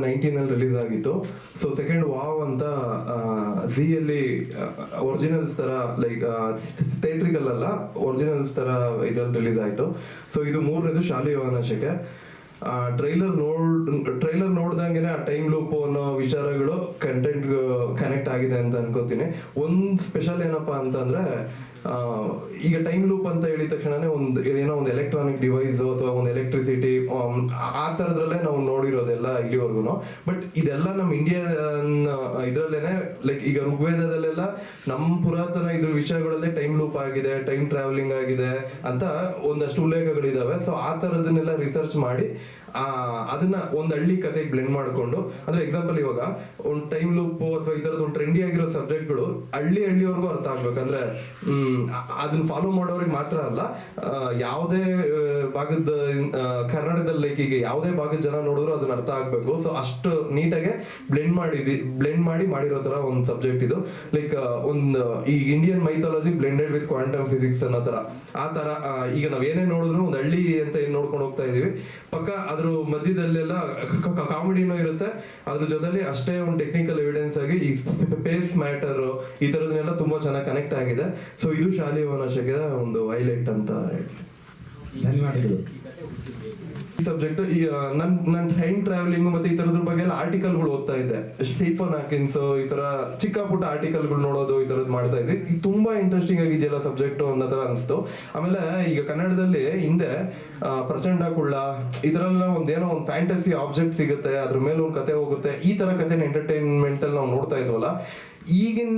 19 release ಆಗಿತ್ತು. So second wow ಅಂತ ಝೀಯಲ್ಲಿ originals ತರ ಲೈಕ್ ಥಿಯೇಟ್ರಿಕಲ್ ಅಲ್ಲ ಒರಿಜಿನಲ್ಸ್ ತರ ಇದ್ರಲ್ಲಿ ರಿಲೀಸ್ ಆಯ್ತು. ಸೊ ಇದು ಮೂರನೇದು ಶಾಲಿವಾಹನಶಕೆ. ಟ್ರೈಲರ್ ನೋಡ್ದಂಗೆನೆ ಆ ಟೈಮ್ ಲೂಪ್ ಅನ್ನೋ ವಿಚಾರಗಳು ಕಂಟೆಂಟ್ ಕನೆಕ್ಟ್ ಆಗಿದೆ ಅಂತ ಅನ್ಕೋತೀನಿ. ಒಂದ್ ಸ್ಪೆಷಲ್ ಏನಪ್ಪಾ ಅಂತಂದ್ರೆ ಈಗ ಟೈಮ್ ಲೂಪ್ ಅಂತ ಹೇಳಿದ ತಕ್ಷಣನೇ ಏನೋ ಒಂದು ಎಲೆಕ್ಟ್ರಾನಿಕ್ ಡಿವೈಸ್ ಅಥವಾ ಒಂದು ಎಲೆಕ್ಟ್ರಿಸಿಟಿ ಆ ತರದ್ರಲ್ಲೇ ನಾವು ನೋಡಿರೋದೆಲ್ಲ ಇಲ್ಲಿವರೆಗೂ. ಬಟ್ ಇದೆಲ್ಲ ನಮ್ಮ ಇಂಡಿಯನ್ ಇದ್ರಲ್ಲೇನೆ ಲೈಕ್ ಈಗ ಋಗ್ವೇದದಲ್ಲೆಲ್ಲ ನಮ್ಮ ಪುರಾತನ ಇದ್ರ ವಿಷಯಗಳಲ್ಲೇ ಟೈಮ್ ಲೂಪ್ ಆಗಿದೆ, ಟೈಮ್ ಟ್ರಾವೆಲಿಂಗ್ ಆಗಿದೆ ಅಂತ ಒಂದಷ್ಟು ಉಲ್ಲೇಖಗಳಿದಾವೆ. ಸೊ ಆ ತರದನ್ನೆಲ್ಲ ರಿಸರ್ಚ್ ಮಾಡಿ ಅದನ್ನ ಒಂದ್ ಹಳ್ಳಿ ಕತೆಗೆ ಬ್ಲೆಂಡ್ ಮಾಡ್ಕೊಂಡು, ಅಂದ್ರೆ ಎಕ್ಸಾಂಪಲ್ ಇವಾಗ ಒಂದ್ ಟೈಮ್ ಲೂಪ್ ಅಥವಾ ಈ ತರದ ಒಂದು ಟ್ರೆಂಡಿ ಆಗಿರೋ ಸಬ್ಜೆಕ್ಟ್ಗಳು ಹಳ್ಳಿವರೆಗೂ ಅರ್ಥ ಆಗ್ಬೇಕಂದ್ರೆ ಅದನ್ನ ಫಾಲೋ ಮಾಡೋರಿಗೆ ಮಾತ್ರ ಅಲ್ಲ, ಯಾವುದೇ ಭಾಗದ ಕರ್ನಾಟಕದಲ್ಲಿ ಲೈಕ್ ಈಗ ಯಾವುದೇ ಭಾಗದ ಜನ ನೋಡಿದ್ರು ಅದನ್ನ ಅರ್ಥ ಆಗ್ಬೇಕು. ಸೊ ಅಷ್ಟು ನೀಟಾಗೆ ಬ್ಲೆಂಡ್ ಮಾಡಿ ಮಾಡಿರೋ ತರ ಒಂದು ಸಬ್ಜೆಕ್ಟ್ ಇದು. ಲೈಕ್ ಒಂದು ಈ Indian mythology blended with quantum physics ಅನ್ನೋ ತರ. ಆ ತರ ಈಗ ನಾವ್ ಏನೇ ನೋಡಿದ್ರು ಒಂದು ಹಳ್ಳಿ ಅಂತ ಏನ್ ನೋಡ್ಕೊಂಡು ಹೋಗ್ತಾ ಇದೀವಿ, ಪಕ್ಕ ಅದ್ರ ಮಧ್ಯದಲ್ಲೆಲ್ಲ ಕಾಮಿಡಿನೂ ಇರುತ್ತೆ, ಅದ್ರ ಜೊತೆಲಿ ಅಷ್ಟೇ ಒಂದು ಟೆಕ್ನಿಕಲ್ ಎವಿಡೆನ್ಸ್ ಆಗಿ ಈ ಸ್ಪೇಸ್ ಮ್ಯಾಟರ್ ಈ ತರದನ್ನೆಲ್ಲ ತುಂಬಾ ಚೆನ್ನಾಗಿ ಕನೆಕ್ಟ್ ಆಗಿದೆ. ಸೊ ಇದು ಶಾಲಿವಾಹನಶಕೆ ಒಂದು ಹೈಲೈಟ್ ಅಂತ ಹೇಳಿ. ಧನ್ಯವಾದಗಳು. ಈ ಸಬ್ಜೆಕ್ಟ್ ನನ್ ಟೈಮ್ ಟ್ರಾವೆಲಿಂಗ್ ಮತ್ತೆ ಈ ತರದ್ರ ಬಗ್ಗೆ ಎಲ್ಲ ಆರ್ಟಿಕಲ್ಗಳು ಓದ್ತಾ ಇದ್ದೆ. ಸ್ಟೀಫನ್ ಹಾಕಿನ್ಸ್ ಈ ತರ ಚಿಕ್ಕ ಪುಟ್ಟ ಆರ್ಟಿಕಲ್ಗಳು ನೋಡೋದು ಈ ತರದ್ ಮಾಡ್ತಾ ಇದ್ವಿ. ಇದು ತುಂಬಾ ಇಂಟ್ರೆಸ್ಟಿಂಗ್ ಆಗಿದೆಯಲ್ಲ ಸಬ್ಜೆಕ್ಟ್ ಅನ್ನೋ ತರ ಅನಿಸ್ತು. ಆಮೇಲೆ ಈಗ ಕನ್ನಡದಲ್ಲಿ ಹಿಂದೆ ಪ್ರಚಂಡ ಕುಳ್ಳ ಈ ತರ ಎಲ್ಲ ಒಂದೇನೋ ಒಂದು ಫ್ಯಾಂಟಸಿ ಆಬ್ಜೆಕ್ಟ್ ಸಿಗುತ್ತೆ, ಅದ್ರ ಮೇಲೆ ಒಂದು ಕತೆ ಹೋಗುತ್ತೆ, ಈ ತರ ಕತೆ ಎಂಟರ್ಟೈನ್ಮೆಂಟ್ ಅಲ್ಲಿ ನಾವು ನೋಡ್ತಾ ಇದ್ವಲ್ಲ. ಈಗಿನ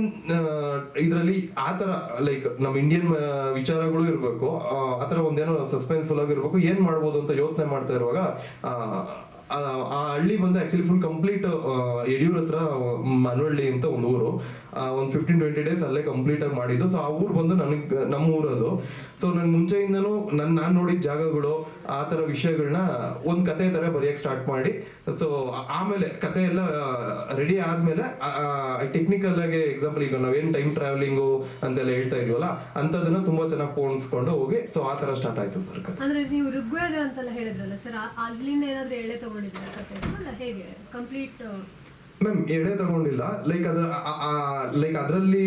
ಇದ್ರಲ್ಲಿ ಆತರ ಲೈಕ್ ನಮ್ ಇಂಡಿಯನ್ ವಿಚಾರಗಳು ಇರ್ಬೇಕು, ಆತರ ಒಂದೇನೋ ಸಸ್ಪೆನ್ಸ್ಫುಲ್ ಆಗಿರ್ಬೇಕು, ಏನ್ ಮಾಡ್ಬೋದು ಅಂತ ಯೋಚನೆ ಮಾಡ್ತಾ ಇರುವಾಗ ಆ ಹಳ್ಳಿ ಬಂದು ಆಕ್ಚುಲಿ ಫುಲ್ ಕಂಪ್ಲೀಟ್ ಯಡಿಯೂರ್ ಹತ್ರ ಮನವಳ್ಳಿ ಅಂತ ಒಂದು ಊರು, ಒಂದು 15-20 ಡೇಸ್ ಅಲ್ಲೇ ಕಂಪ್ಲೀಟ್ ಆಗಿ ಮಾಡಿದ್ದು. ಸೊ ಆ ಊರು ಬಂದು ನಮ್ಮ ಊರದು. ಸೊ ನನ್ ಮುಂಚೆಯಿಂದನೂ ನಾನ್ ನೋಡಿದ ಜಾಗಗಳು ಆ ತರ ವಿಷಯಗಳನ್ನ ಒಂದ್ ಕತೆ ತರ ಬರೆಯಕ್ ಸ್ಟಾರ್ಟ್ ಮಾಡಿ, ಸೊ ಆಮೇಲೆ ಕತೆ ಎಲ್ಲ ರೆಡಿ ಆದ್ಮೇಲೆ ಟೆಕ್ನಿಕಲ್ ಆಗಿ ಎಕ್ಸಾಂಪಲ್ ಈಗ ನಾವೇನ್ ಟೈಮ್ ಟ್ರಾವೆಲಿಂಗು ಅಂತೆಲ್ಲ ಹೇಳ್ತಾ ಇದೀವಲ್ಲ ಅಂತದನ್ನ ತುಂಬಾ ಚೆನ್ನಾಗಿ ಪೋಣಿಸ್ಕೊಂಡು ಹೋಗಿ ಸೊ ಆ ತರ ಸ್ಟಾರ್ಟ್ ಆಯ್ತು ಸರ್. ಅಂದ್ರೆ ನೀವು ಋಗ್ವೇದ ಅಂತೆಲ್ಲ ಹೇಳಿದ್ರಲ್ಲ ಸರ್, ಅಲ್ಲಿಂದ ಏನಾದ್ರೂ ಎಳೆ ತಗೊಂಡಿದ್ರ ಕತೆ ಅಲ್ಲ ಹೇಗೆ ಕಂಪ್ಲೀಟ್? ಮ್ಯಾಮ್ ಎಡೆ ತಗೊಂಡಿಲ್ಲ. ಲೈಕ್ ಅದರಲ್ಲಿ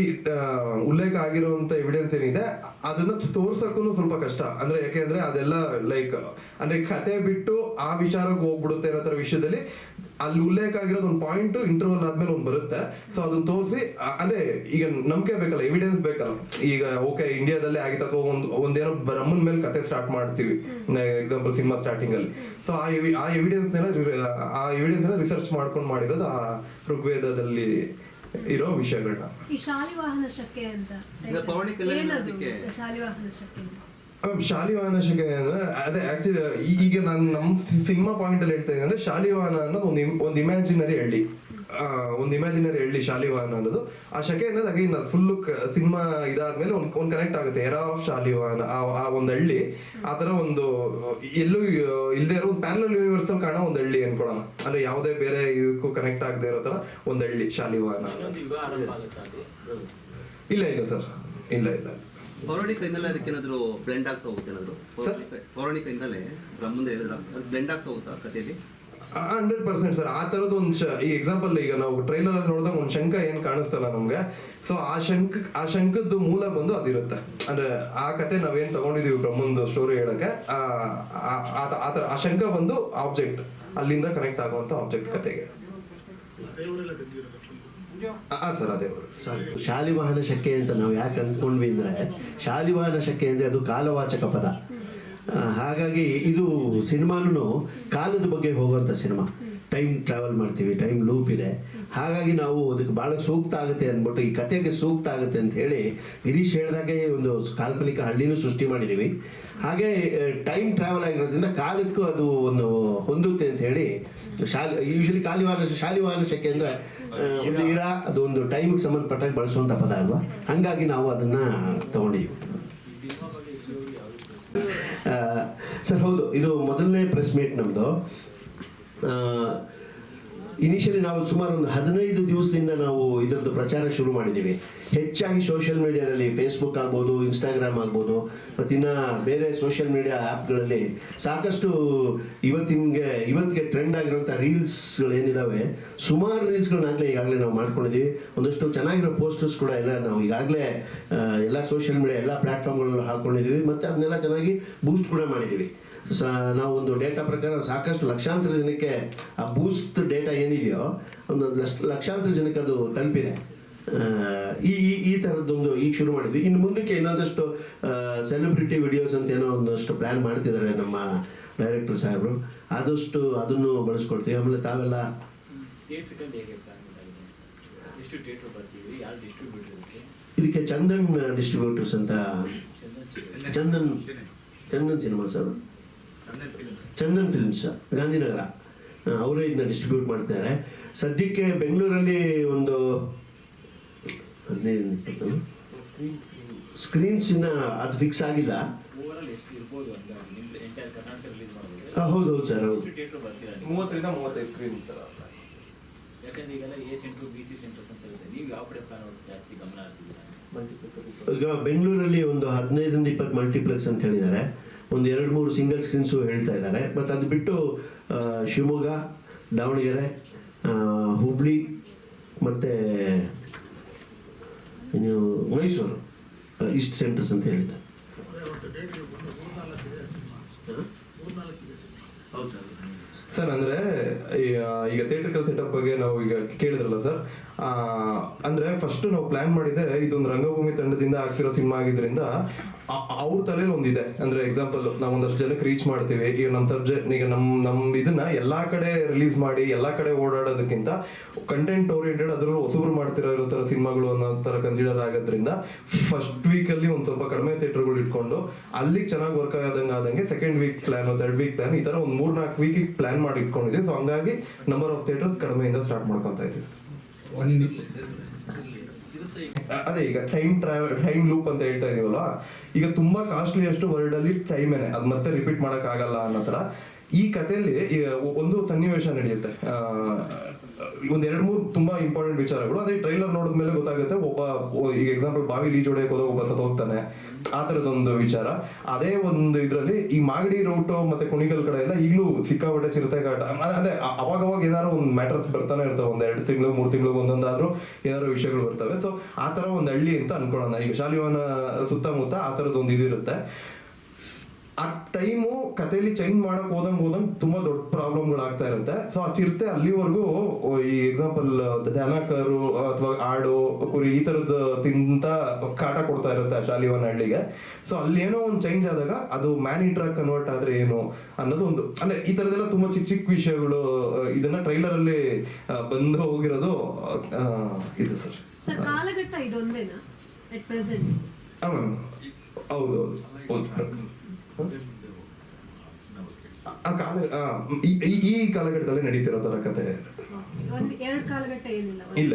ಉಲ್ಲೇಖ ಆಗಿರುವಂತ ಎವಿಡೆನ್ಸ್ ಏನಿದೆ ಅದನ್ನ ತೋರ್ಸಕ್ಕೂ ಸ್ವಲ್ಪ ಕಷ್ಟ. ಅಂದ್ರೆ ಯಾಕೆಂದ್ರೆ ಅದೆಲ್ಲ ಲೈಕ್ ಅಂದ್ರೆ ಕತೆ ಬಿಟ್ಟು ಆ ವಿಚಾರಕ್ಕೆ ಹೋಗ್ಬಿಡುತ್ತೆ ಅನ್ನೋ ತರ ವಿಷಯದಲ್ಲಿ ಅಲ್ಲಿ ಉಲ್ಲೇಖ ಆಗಿರೋದು ಒಂದು ಪಾಯಿಂಟ್ ಇಂಟರ್ವಲ್ ಆದ್ಮೇಲೆ ಒಂದು ಬರುತ್ತೆ. ಸೊ ಅದನ್ನ ತೋರಿಸಿ ಅಂದ್ರೆ ಈಗ ನಂಬಿಕೆ ಬೇಕಲ್ಲ, ಎವಿಡೆನ್ಸ್ ಬೇಕಲ್ಲ. ಈಗ ಓಕೆ ಇಂಡಿಯಾದಲ್ಲೇ ಆಗಿತ್ತು ಅಥವಾ ಒಂದೇನೋ ಬ್ರಹ್ಮನ್ ಮೇಲೆ ಕತೆ ಸ್ಟಾರ್ಟ್ ಮಾಡ್ತೀವಿ ಎಕ್ಸಾಂಪಲ್ ಸಿನಿಮಾ ಸ್ಟಾರ್ಟಿಂಗ್ ಅಲ್ಲಿ. ಸೊ ಆ ಎವಿಡೆನ್ಸ್ ರಿಸರ್ಚ್ ಮಾಡ್ಕೊಂಡು ಮಾಡಿರೋದು ಆ ಋಗ್ವೇದದಲ್ಲಿ ಇರೋ ವಿಷಯಗಳನ್ನ. ಈ ಶಾಲಿವಾಹನಶಕೆ ಅಂತ ಶಾಲಿವಾಹನಶಕೆ ಅಂದ್ರೆ ಅದೇ ಆಕ್ಚುಲಿ ಈಗ ನಾನು ನಮ್ ಸಿನಿಮಾ ಪಾಯಿಂಟ್ ಅಲ್ಲಿ ಹೇಳ್ತಾ ಇದ್ದೀನಿ ಅಂದ್ರೆ ಶಾಲಿವಾಹನ ಅನ್ನೋದು ಒಂದು ಇಮ್ಯಾಜಿನರಿ ಹಳ್ಳಿ, ಒಂದು ಇಮ್ಯಾಜಿನರಿ ಹಳ್ಳಿ ಶಾಲಿವಾಹನ ಅನ್ನೋದು. ಆ ಶಕೆ ಅನ್ನೋದು ಅಗೈನ್ ಫುಲ್ ಸಿನಿಮಾ ಇದಾದ್ಮೇಲೆ ಒಂದು ಕನೆಕ್ಟ್ ಆಗುತ್ತೆ. ಎರಾ ಆಫ್ ಶಾಲಿವಾಹನ ಆ ಒಂದು ಹಳ್ಳಿ ಆ ತರ ಒಂದು ಎಲ್ಲೂ ಇಲ್ಲದೆ ಇರೋ ಒಂದು ಪ್ಯಾರಲಲ್ ಯೂನಿವರ್ಸ್ ಅಲ್ಲಿ ಕಾಣೋ ಒಂದು ಹಳ್ಳಿ ಅನ್ಕೊಳ್ಳೋಣ. ಅಂದ್ರೆ ಯಾವುದೇ ಬೇರೆ ಇದಕ್ಕೂ ಕನೆಕ್ಟ್ ಆಗದೆ ಇರೋ ತರ ಒಂದು ಹಳ್ಳಿ ಶಾಲಿವಾಹನ. ಇಲ್ಲ ಸರ್, ಇಲ್ಲ ಪೌರಾಣಿಕದಿಂದಲೇ ಅದಕ್ಕೇನಾದ್ರು ಬ್ಲೆಂಡ್ ಆಗ್ತಾ ಹೋಗುತ್ತೆ ಏನಾದ್ರು? ಪೌರಾಣಿಕದಿಂದಲೇ ಬ್ರಹ್ಮಂದ್ರ ಹೇಳಿದ್ರ ಅದು ಬ್ಲೆಂಡ್ ಆಗ್ತಾ ಹೋಗುತ್ತಾ ಕಥೆಯಲ್ಲಿ? 100% ಸರ್. ಆ ತರದ್ದು ಒಂದು ಈ ಎಕ್ಸಾಂಪಲ್ ಈಗ ನಾವು ಟ್ರೈಲರ್ ಅಲ್ಲಿ ನೋಡಿದಾಗ ಒಂದು ಶಂಖ ಏನ್ ಕಾಣಿಸ್ತಲ್ಲ ನಮ್ಗೆ, ಸೊ ಆ ಶಂಖದ್ದು ಮೂಲ ಬಂದು ಅದಿರುತ್ತೆ. ಅಂದ್ರೆ ಆ ಕತೆ ನಾವೇನ್ ತಗೊಂಡಿದೀವಿ ಬ್ರಹ್ಮಂದು ಸ್ಟೋರಿ ಹೇಳಕ್ಕೆ, ಆ ಶಂಖ ಬಂದು ಆಬ್ಜೆಕ್ಟ್, ಅಲ್ಲಿಂದ ಕನೆಕ್ಟ್ ಆಗುವಂತ ಆಬ್ಜೆಕ್ಟ್ ಕತೆಗೆ. ಸರ್ ಅದೇ ಶಾಲಿವಾಹನಶಕೆ ಅಂತ ನಾವು ಯಾಕೆ ಅಂದ್ಕೊಂಡ್ವಿ ಅಂದ್ರೆ, ಶಾಲಿವಾಹನಶಕೆ ಅಂದ್ರೆ ಅದು ಕಾಲವಾಚಕ ಪದ. ಹಾಗಾಗಿ ಇದು ಸಿನಿಮಾನು ಕಾಲದ ಬಗ್ಗೆ ಹೋಗುವಂಥ ಸಿನಿಮಾ. ಟೈಮ್ ಟ್ರಾವೆಲ್ ಮಾಡ್ತೀವಿ, ಟೈಮ್ ಲೂಪ್ ಇದೆ, ಹಾಗಾಗಿ ನಾವು ಅದಕ್ಕೆ ಭಾಳ ಸೂಕ್ತ ಆಗುತ್ತೆ ಅಂದ್ಬಿಟ್ಟು ಈ ಕತೆಗೆ ಸೂಕ್ತ ಆಗುತ್ತೆ ಅಂತ ಹೇಳಿ ಗಿರೀಶ್ ಹೇಳಿದಾಗೆ ಒಂದು ಕಾಲ್ಪನಿಕ ಹಳ್ಳಿನೂ ಸೃಷ್ಟಿ ಮಾಡಿದ್ದೀವಿ. ಹಾಗೆ ಟೈಮ್ ಟ್ರಾವೆಲ್ ಆಗಿರೋದ್ರಿಂದ ಕಾಲಕ್ಕೂ ಅದು ಒಂದು ಹೊಂದುತ್ತೆ ಅಂತ ಹೇಳಿ ಯೂಶಲಿ ಶಾಲಿವಾಹನಶಕೆ ಅಂದರೆ ಒಂದು ಇರಾ, ಅದು ಒಂದು ಟೈಮಿಗೆ ಸಂಬಂಧಪಟ್ಟಾಗ ಬಳಸುವಂಥ ಪದ ಅಲ್ವಾ, ಹಾಗಾಗಿ ನಾವು ಅದನ್ನು ತಗೊಂಡಿದ್ದೀವಿ. ಸರ್ ಹೌದು, ಇದು ಮೊದಲನೇ ಪ್ರೆಸ್ ಮೀಟ್ ನಮ್ಮದು. ಇನಿಷಿಯಲಿ ನಾವು ಸುಮಾರು ಒಂದು 15 ದಿವಸದಿಂದ ನಾವು ಇದರದ್ದು ಪ್ರಚಾರ ಶುರು ಮಾಡಿದ್ದೀವಿ. ಹೆಚ್ಚಾಗಿ ಸೋಷಿಯಲ್ ಮೀಡಿಯಾದಲ್ಲಿ ಫೇಸ್ಬುಕ್ ಆಗ್ಬೋದು, ಇನ್ಸ್ಟಾಗ್ರಾಮ್ ಆಗ್ಬೋದು, ಮತ್ತು ಇನ್ನು ಬೇರೆ ಸೋಷಿಯಲ್ ಮೀಡಿಯಾ ಆ್ಯಪ್ಗಳಲ್ಲಿ ಸಾಕಷ್ಟು ಇವತ್ತಿಗೆ ಟ್ರೆಂಡ್ ಆಗಿರುವಂಥ ರೀಲ್ಸ್ಗಳು ಏನಿದ್ದಾವೆ, ಸುಮಾರು ರೀಲ್ಸ್ಗಳನ್ನಾಗಲೇ ಈಗಾಗಲೇ ನಾವು ಮಾಡ್ಕೊಂಡಿದ್ದೀವಿ. ಒಂದಷ್ಟು ಚೆನ್ನಾಗಿರೋ ಪೋಸ್ಟರ್ಸ್ ಕೂಡ ಎಲ್ಲ ನಾವು ಈಗಾಗಲೇ ಎಲ್ಲ ಸೋಷಿಯಲ್ ಮೀಡಿಯಾ ಎಲ್ಲ ಪ್ಲ್ಯಾಟ್ಫಾರ್ಮ್ಗಳಲ್ಲಿ ಹಾಕ್ಕೊಂಡಿದ್ದೀವಿ, ಮತ್ತು ಅದನ್ನೆಲ್ಲ ಚೆನ್ನಾಗಿ ಬೂಸ್ಟ್ ಕೂಡ ಮಾಡಿದ್ದೀವಿ. ನಾವು ಒಂದು ಡೇಟಾ ಪ್ರಕಾರ ಸಾಕಷ್ಟು ಲಕ್ಷಾಂತರ ಜನಕ್ಕೆ ಆ ಬೂಸ್ಟ್ ಡೇಟಾ ಏನಿದೆಯೋ ಒಂದು ಲಕ್ಷಾಂತರ ಜನಕ್ಕೆ ಅದು ತಲುಪಿದೆ. ಈ ಥರದ್ದೊಂದು ಈಗ ಶುರು ಮಾಡಿದ್ವಿ. ಇನ್ನು ಮುಂದಕ್ಕೆ ಇನ್ನೊಂದಷ್ಟು ಸೆಲೆಬ್ರಿಟಿ ವಿಡಿಯೋಸ್ ಅಂತ ಏನೋ ಒಂದಷ್ಟು ಪ್ಲ್ಯಾನ್ ಮಾಡ್ತಿದ್ದಾರೆ ನಮ್ಮ ಡೈರೆಕ್ಟರ್ ಸಾಹೇಬರು. ಆದಷ್ಟು ಅದನ್ನು ಬಳಸ್ಕೊಳ್ತೀವಿ. ಆಮೇಲೆ ತಾವೆಲ್ಲ ಇದಕ್ಕೆ ಚಂದನ್ ಡಿಸ್ಟ್ರಿಬ್ಯೂಟರ್ಸ್ ಅಂತ, ಚಂದನ್ ಸಿನಿಮಾಸ್ ಅವರು, ಚಂದನ್ ಫಿಲ್ಮ್ಸ್ ಗಾಂಧಿನಗರ, ಅವರೇ ಇದನ್ನ ಡಿಸ್ಟ್ರಿಬ್ಯೂಟ್ ಮಾಡ್ತಿದ್ದಾರೆ. ಸದ್ಯಕ್ಕೆ ಬೆಂಗಳೂರಲ್ಲಿ ಒಂದು 15-20 ಸ್ಕ್ರೀನ್ಸ್ ಇನ್ನ ಅದು ಫಿಕ್ಸ್ ಆಗಿಲ್ಲ. ಹೌದು ಸರ್, ಹೌದು. 30ರಿಂದ 35 ಸ್ಕ್ರೀನ್. ಈಗ ಬೆಂಗಳೂರಲ್ಲಿ ಒಂದು 15ರಿಂದ 20 ಮಲ್ಟಿಪ್ಲೆಕ್ಸ್ ಅಂತ ಹೇಳಿದ್ದಾರೆ. ಒಂದು 2-3 ಸಿಂಗಲ್ ಸ್ಕ್ರೀನ್ಸು ಹೇಳ್ತಾ ಇದ್ದಾರೆ. ಮತ್ತು ಅದು ಬಿಟ್ಟು ಶಿವಮೊಗ್ಗ, ದಾವಣಗೆರೆ, ಹುಬ್ಳಿ ಮತ್ತು ಇನ್ನು ಮೈಸೂರು ಇಷ್ಟು ಸೆಂಟರ್ಸ್ ಅಂತ ಹೇಳಿದ್ದಾರೆ. ಸರ್ ಅಂದ್ರೆ ಈಗ ಥಿಯೇಟ್ರಿಕಲ್ ಸೆಟಪ್ ಬಗ್ಗೆ ನಾವು ಈಗ ಕೇಳಿದ್ರಲ್ಲ ಸರ್, ಅಂದ್ರೆ ಫಸ್ಟ್ ನಾವು ಪ್ಲಾನ್ ಮಾಡಿದ್ದೆ ಇದೊಂದು ರಂಗಭೂಮಿ ತಂಡದಿಂದ ಆಗ್ತಿರೋ ಸಿನಿಮಾ ಆಗಿದ್ರಿಂದ ಅವ್ರ ತಲೆಯಲ್ಲಿ ಒಂದಿದೆ. ಅಂದ್ರೆ ಎಕ್ಸಾಂಪಲ್ ನಾವು ಒಂದಷ್ಟು ಜನಕ್ಕೆ ರೀಚ್ ಮಾಡ್ತೀವಿ. ಈಗ ನಮ್ಮ ಸಬ್ಜೆಕ್ಟ್ ಈಗ ನಮ್ ಇದನ್ನ ಎಲ್ಲಾ ಕಡೆ ರಿಲೀಸ್ ಮಾಡಿ ಎಲ್ಲಾ ಕಡೆ ಓಡಾಡೋದಕ್ಕಿಂತ ಕಂಟೆಂಟ್ ಓರಿಯೆಂಟೆಡ್ ಅದ್ರಲ್ಲೂ ಹೊಸಬ್ರು ಮಾಡ್ತಿರೋ ತರ ಸಿನಿಮಾಗಳು ಅನ್ನೋ ತರ ಕನ್ಸಿಡರ್ ಆಗೋದ್ರಿಂದ ಫಸ್ಟ್ ವೀಕ್ ಅಲ್ಲಿ ಒಂದ್ ಸ್ವಲ್ಪ ಕಡಿಮೆ ಥಿಯೇಟರ್ಗಳು ಇಟ್ಕೊಂಡು ಅಲ್ಲಿಗೆ ಚೆನ್ನಾಗಿ ವರ್ಕ್ ಆದಂಗೆ second week plan, third weak plan, ಈ ತರ ಒಂದ್ 3-4 ವೀಕ್ ಪ್ಲಾನ್ ಮಾಡಿ ಇಟ್ಕೊಂಡಿದ್ವಿ. ಸೊ ಹಂಗಾಗಿ ನಂಬರ್ ಆಫ್ ಥಿಯೇಟರ್ಸ್ ಕಡಿಮೆಯಿಂದ ಸ್ಟಾರ್ಟ್ ಮಾಡ್ಕೊಂತ ಇದೀವಿ. ಅದೇ ಈಗ ಟೈಮ್ ಲೂಪ್ ಅಂತ ಹೇಳ್ತಾ ಇದೀವಲ್ಲ, ಈಗ ತುಂಬಾ ಕಾಸ್ಟ್ಲಿ ಅಷ್ಟು ವರ್ಲ್ಡ್ ಅಲ್ಲಿ ಟೈಮೇನೆ, ಅದ್ ಮತ್ತೆ ರಿಪೀಟ್ ಮಾಡಕ್ ಆಗಲ್ಲ ಅನ್ನೋ ತರ ಈ ಕಥೆಯಲ್ಲಿ ಒಂದು ಸನ್ನಿವೇಶ ನಡೆಯುತ್ತೆ. ಒಂದ್ 2-3 ತುಂಬಾ ಇಂಪಾರ್ಟೆಂಟ್ ವಿಚಾರಗಳು ಅದೇ ಟ್ರೈಲರ್ ನೋಡಿದ್ಮೇಲೆ ಗೊತ್ತಾಗುತ್ತೆ. ಈಗ ಎಕ್ಸಾಂಪಲ್ ಬಾವಿ ಲೀಜ್ ಹೊಡೆಯಕ್ ಹೋದಾಗ ಒಬ್ಬ ಸತ್ ಹೋಗ್ತಾನೆ, ಆ ತರದೊಂದು ವಿಚಾರ. ಅದೇ ಒಂದು ಇದ್ರಲ್ಲಿ ಈ ಮಾಗಡಿ ರೂಟು ಮತ್ತೆ ಕುಣಿಗಲ್ ಕಡೆ ಎಲ್ಲ ಈಗಲೂ ಸಿಕ್ಕಾಪಟ್ಟೆ ಚಿರತೆ ಕಾಟ, ಅಂದ್ರೆ ಅವಾಗ ಏನಾದ್ರು ಒಂದು ಮ್ಯಾಟರ್ಸ್ ಬರ್ತಾನೆ ಇರ್ತವೆ. 1-2 ತಿಂಗಳು 3 ತಿಂಗಳು ಒಂದೊಂದಾದ್ರೂ ಏನಾದ್ರು ವಿಷಯಗಳು ಬರ್ತವೆ. ಸೊ ಆ ತರ ಒಂದ್ ಹಳ್ಳಿ ಅಂತ ಅನ್ಕೊಳ್ಳೋಣ. ಈಗ ಶಾಲಿವಾನ ಸುತ್ತಮುತ್ತ ಆ ತರದೊಂದು ಇದಿರುತ್ತೆ. ಆ ಟೈಮು ಕಥೆಯಲ್ಲಿ ಚೇಂಜ್ ಮಾಡಕ್ ಹೋದಂಗ್ ತುಂಬಾ ದೊಡ್ಡ ಪ್ರಾಬ್ಲಮ್ಗಳಾಗ್ತಾ ಇರುತ್ತೆ. ಸೊ ಆ ಚಿರತೆ ಅಲ್ಲಿವರೆಗೂ ಈ ಎಕ್ಸಾಂಪಲ್ ದನಕರು ಅಥವಾ ಆಡು ಕುರಿ ಈ ತರದ್ ತಿಂತ ಕಾಟ ಕೊಡ್ತಾ ಇರುತ್ತೆ ಆ ಶಾಲಿವಾನ ಹಳ್ಳಿಗೆ. ಸೊ ಅಲ್ಲಿ ಏನೋ ಒಂದು ಚೇಂಜ್ ಆದಾಗ ಅದು ಮ್ಯಾನ್ ಈಟರ್ ಆಗಿ ಕನ್ವರ್ಟ್ ಆದ್ರೆ ಏನು ಅನ್ನೋದು ಒಂದು, ಅಂದ್ರೆ ಈ ತರದೆಲ್ಲ ತುಂಬಾ ಚಿಕ್ಕ ವಿಷಯಗಳು ಇದನ್ನ ಟ್ರೈಲರ್ ಅಲ್ಲಿ ಬಂದು ಹೋಗಿರೋದು ಇದು ಸರ್. ಸರ್ ಕಾಲಘಟ್ಟ ಇದೊಂದೇನಾ ಅಟ್ ಪ್ರೆಸೆಂಟ್? ಹೌದು. ಈ ಕಾಲಘಟ್ಟದಲ್ಲಿ ನಡೀತಿರೋ ತರ ಕತೆ. ಎರಡು ಕಾಲಘಟ್ಟ ಏನಿಲ್ಲ? ಇಲ್ಲ